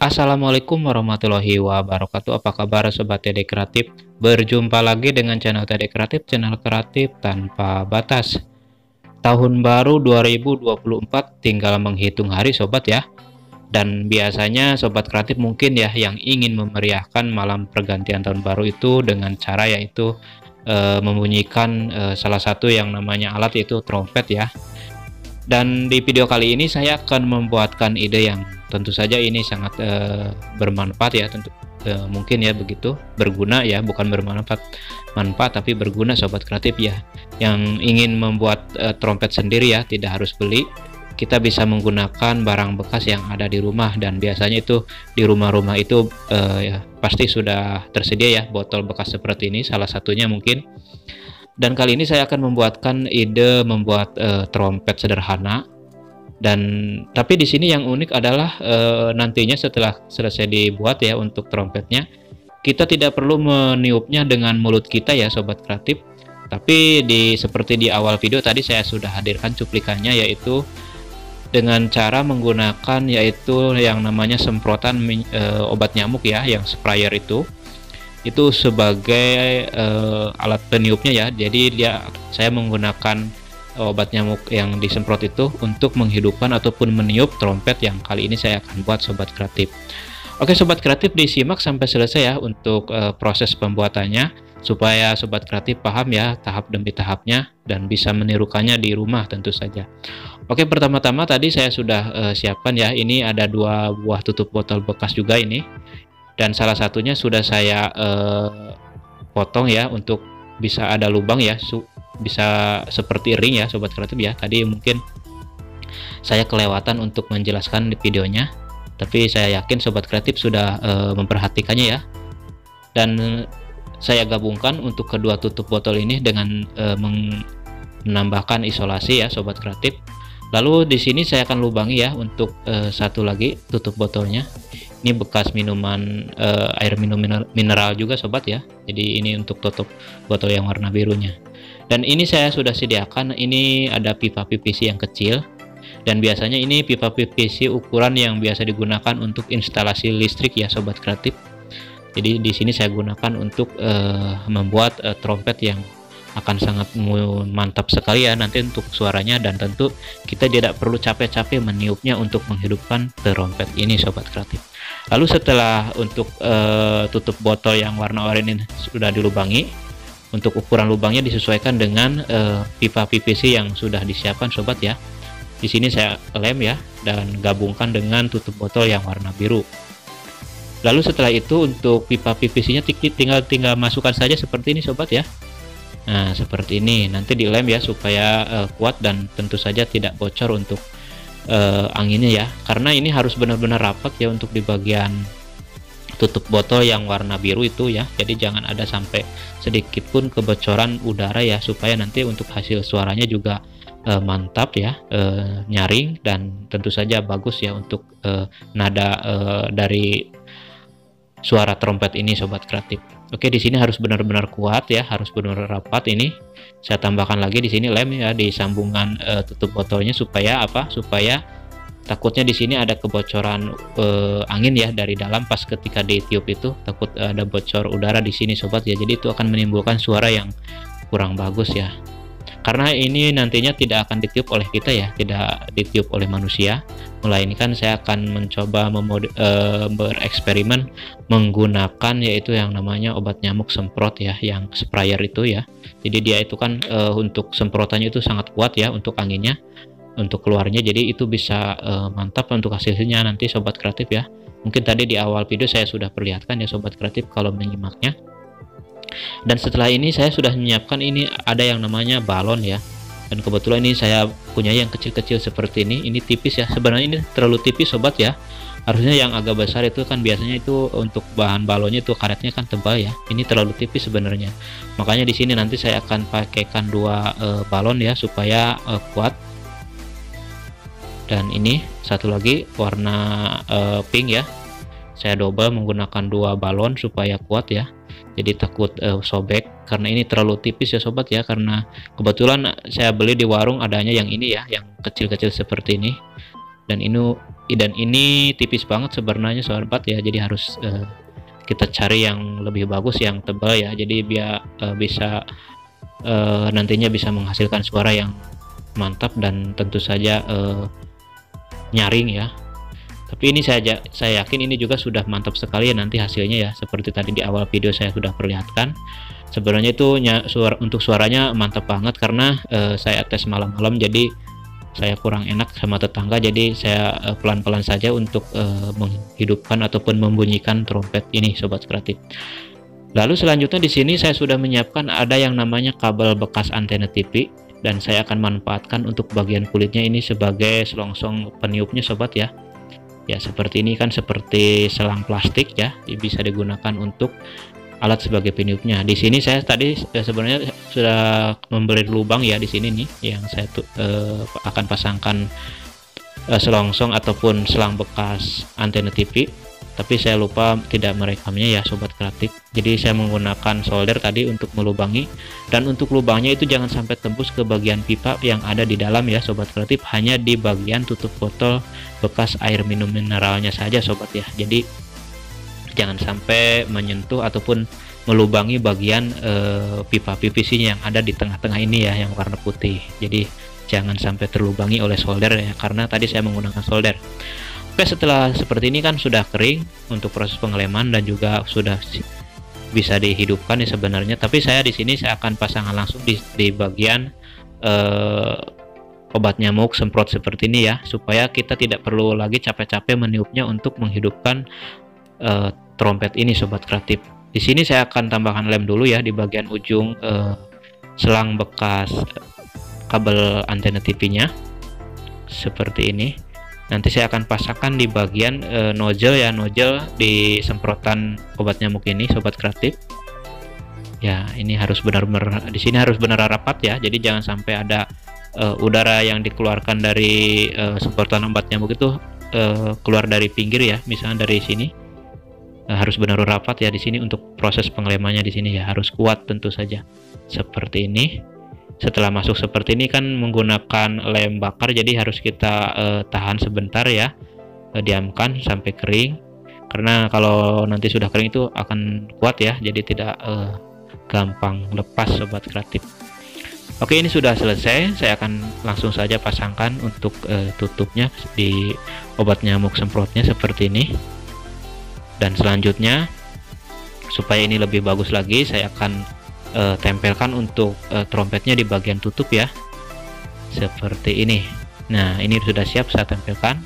Assalamualaikum warahmatullahi wabarakatuh. Apa kabar Sobat TD Kreatif? Berjumpa lagi dengan channel TD Kreatif, channel kreatif tanpa batas. Tahun baru 2024 tinggal menghitung hari Sobat ya. Dan biasanya Sobat Kreatif mungkin ya yang ingin memeriahkan malam pergantian tahun baru itu dengan cara yaitu membunyikan salah satu yang namanya alat, yaitu trompet ya. Dan di video kali ini saya akan membuatkan ide yang tentu saja ini sangat bermanfaat ya, tentu mungkin ya begitu, berguna ya, bukan bermanfaat manfaat tapi berguna Sobat Kreatif ya. Yang ingin membuat trompet sendiri ya, tidak harus beli. Kita bisa menggunakan barang bekas yang ada di rumah, dan biasanya itu di rumah-rumah itu ya, pasti sudah tersedia ya botol bekas seperti ini, salah satunya mungkin. Dan kali ini saya akan membuatkan ide membuat trompet sederhana. Dan tapi di sini yang unik adalah nantinya setelah selesai dibuat ya untuk trompetnya, kita tidak perlu meniupnya dengan mulut kita ya Sobat Kreatif. Tapi seperti di awal video tadi saya sudah hadirkan cuplikannya, yaitu dengan cara menggunakan yaitu yang namanya semprotan obat nyamuk ya, yang sprayer itu sebagai alat peniupnya ya. Jadi saya menggunakan obat nyamuk yang disemprot itu untuk menghidupkan ataupun meniup trompet yang kali ini saya akan buat Sobat Kreatif. Oke Sobat Kreatif, disimak sampai selesai ya untuk proses pembuatannya, supaya Sobat Kreatif paham ya tahap demi tahapnya dan bisa menirukannya di rumah tentu saja. Oke, pertama-tama tadi saya sudah siapkan ya, ini ada 2 buah tutup botol bekas juga ini, dan salah satunya sudah saya potong ya untuk bisa ada lubang ya, bisa seperti ring ya Sobat Kreatif ya. Tadi mungkin saya kelewatan untuk menjelaskan di videonya, tapi saya yakin Sobat Kreatif sudah memperhatikannya ya. Dan saya gabungkan untuk kedua tutup botol ini dengan menambahkan isolasi ya Sobat Kreatif. Lalu di sini saya akan lubangi ya untuk satu lagi tutup botolnya. Ini bekas minuman air minum mineral juga Sobat ya. Jadi ini untuk tutup botol yang warna birunya. Dan ini saya sudah sediakan, ini ada pipa PVC yang kecil. Dan biasanya ini pipa PVC ukuran yang biasa digunakan untuk instalasi listrik ya Sobat Kreatif. Jadi di sini saya gunakan untuk membuat trompet yang akan sangat mantap sekali ya nanti untuk suaranya. Dan tentu kita tidak perlu capek-capek meniupnya untuk menghidupkan trompet ini Sobat Kreatif. Lalu setelah untuk tutup botol yang warna oranye ini sudah dilubangi, untuk ukuran lubangnya disesuaikan dengan pipa PVC yang sudah disiapkan Sobat ya. Di sini saya lem ya dan gabungkan dengan tutup botol yang warna biru. Lalu setelah itu untuk pipa PVC-nya tinggal masukkan saja seperti ini Sobat ya. Nah seperti ini, nanti dilem ya supaya kuat dan tentu saja tidak bocor untuk anginnya ya, karena ini harus benar-benar rapat ya untuk di bagian tutup botol yang warna biru itu ya. Jadi jangan ada sampai sedikit pun kebocoran udara ya, supaya nanti untuk hasil suaranya juga mantap ya, nyaring dan tentu saja bagus ya untuk nada dari suara trompet ini Sobat Kreatif. Oke, di sini harus benar-benar kuat ya, harus benar-benar rapat. Ini saya tambahkan lagi di sini lem ya di sambungan tutup botolnya, supaya apa? Supaya takutnya di sini ada kebocoran angin ya dari dalam pas ketika ditiup itu, takut ada bocor udara di sini Sobat ya. Jadi itu akan menimbulkan suara yang kurang bagus ya. Karena ini nantinya tidak akan ditiup oleh kita ya, tidak ditiup oleh manusia, melainkan saya akan mencoba bereksperimen menggunakan yaitu yang namanya obat nyamuk semprot ya, yang sprayer itu ya. Jadi dia itu kan untuk semprotannya itu sangat kuat ya untuk anginnya, untuk keluarnya. Jadi itu bisa mantap untuk hasilnya nanti Sobat Kreatif ya. Mungkin tadi di awal video saya sudah perlihatkan ya Sobat Kreatif kalau menyimaknya. Dan setelah ini saya sudah menyiapkan, ini ada yang namanya balon ya, dan kebetulan ini saya punya yang kecil-kecil seperti ini tipis ya. Sebenarnya ini terlalu tipis Sobat ya, harusnya yang agak besar itu kan biasanya itu untuk bahan balonnya itu karetnya kan tebal ya. Ini terlalu tipis sebenarnya, makanya di sini nanti saya akan pakaikan 2 balon ya supaya kuat. Dan ini satu lagi warna pink ya, saya double menggunakan 2 balon supaya kuat ya. Jadi takut sobek, karena ini terlalu tipis ya Sobat ya, karena kebetulan saya beli di warung adanya yang ini ya, yang kecil-kecil seperti ini. Dan ini dan ini tipis banget sebenarnya sobat ya, jadi harus kita cari yang lebih bagus, yang tebal ya, jadi biar bisa nantinya bisa menghasilkan suara yang mantap dan tentu saja nyaring ya. Tapi ini saya yakin ini juga sudah mantap sekali ya nanti hasilnya ya, seperti tadi di awal video saya sudah perlihatkan. Sebenarnya itu untuk suaranya mantap banget karena saya tes malam-malam, jadi saya kurang enak sama tetangga, jadi saya pelan-pelan saja untuk menghidupkan ataupun membunyikan trompet ini sobat kreatif. Lalu selanjutnya di sini saya sudah menyiapkan ada yang namanya kabel bekas antena TV, dan saya akan manfaatkan untuk bagian kulitnya ini sebagai selongsong peniupnya sobat ya. Ya seperti ini kan, seperti selang plastik ya, bisa digunakan untuk alat sebagai peniupnya. Di sini saya tadi sebenarnya sudah memberi lubang ya di sini nih, yang saya akan pasangkan selongsong ataupun selang bekas antena TV, tapi saya lupa tidak merekamnya ya sobat kreatif. Jadi saya menggunakan solder tadi untuk melubangi, dan untuk lubangnya itu jangan sampai tembus ke bagian pipa yang ada di dalam ya sobat kreatif, hanya di bagian tutup botol bekas air minum mineralnya saja sobat ya. Jadi jangan sampai menyentuh ataupun melubangi bagian pipa PVC yang ada di tengah-tengah ini ya, yang warna putih. Jadi jangan sampai terlubangi oleh solder ya, karena tadi saya menggunakan solder. Oke, setelah seperti ini kan sudah kering untuk proses pengeleman dan juga sudah bisa dihidupkan ya sebenarnya. Tapi saya di sini saya akan pasangkan langsung di bagian obat nyamuk semprot seperti ini ya, supaya kita tidak perlu lagi capek-capek meniupnya untuk menghidupkan trompet ini sobat kreatif. Di sini saya akan tambahkan lem dulu ya di bagian ujung selang bekas kabel antena TV-nya seperti ini. Nanti saya akan pasangkan di bagian nozzle ya, nozzle di semprotan obat nyamuk ini sobat kreatif. Ya, ini harus benar-benar di sini harus benar rapat ya. Jadi jangan sampai ada udara yang dikeluarkan dari semprotan obat nyamuk itu keluar dari pinggir ya, misalnya dari sini. Harus benar rapat ya di sini untuk proses pengelemannya. Di sini ya harus kuat tentu saja. Seperti ini. Setelah masuk seperti ini kan menggunakan lem bakar, jadi harus kita tahan sebentar ya, diamkan sampai kering, karena kalau nanti sudah kering itu akan kuat ya, jadi tidak gampang lepas sobat kreatif. Oke, ini sudah selesai. Saya akan langsung saja pasangkan untuk tutupnya di obat nyamuk semprotnya seperti ini. Dan selanjutnya supaya ini lebih bagus lagi, saya akan tempelkan untuk trompetnya di bagian tutup ya, seperti ini. Nah, ini sudah siap saya tempelkan.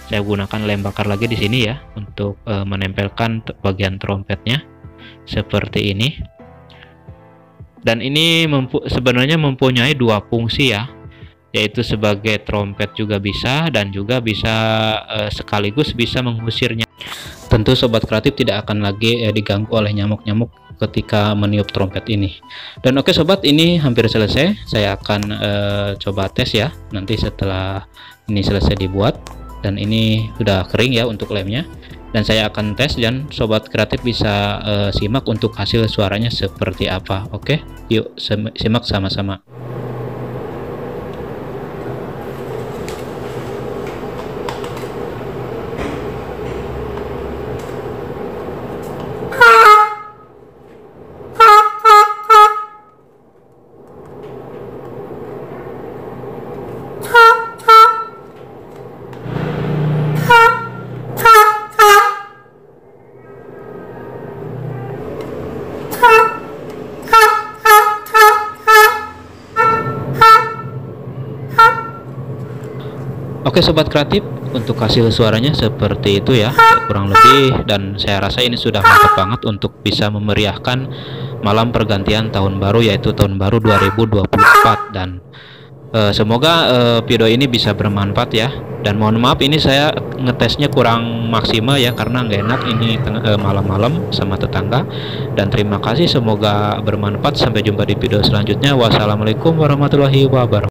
Saya gunakan lem bakar lagi di sini ya untuk menempelkan bagian trompetnya seperti ini. Dan ini sebenarnya mempunyai dua fungsi ya, yaitu sebagai trompet juga bisa, dan juga bisa sekaligus bisa mengusirnya. Tentu sobat kreatif tidak akan lagi diganggu oleh nyamuk-nyamuk ketika meniup trompet ini. Dan oke sobat, ini hampir selesai. Saya akan coba tes ya nanti setelah ini selesai dibuat, dan ini sudah kering ya untuk lemnya, dan saya akan tes, dan sobat kreatif bisa simak untuk hasil suaranya seperti apa. Oke, yuk simak sama-sama. Oke sobat kreatif, untuk hasil suaranya seperti itu ya, kurang lebih, dan saya rasa ini sudah mantap banget untuk bisa memeriahkan malam pergantian tahun baru, yaitu tahun baru 2024. Dan semoga video ini bisa bermanfaat ya. Dan mohon maaf ini saya ngetesnya kurang maksimal ya, karena nggak enak ini malam-malam sama tetangga. Dan terima kasih, semoga bermanfaat. Sampai jumpa di video selanjutnya. Wassalamualaikum warahmatullahi wabarakatuh.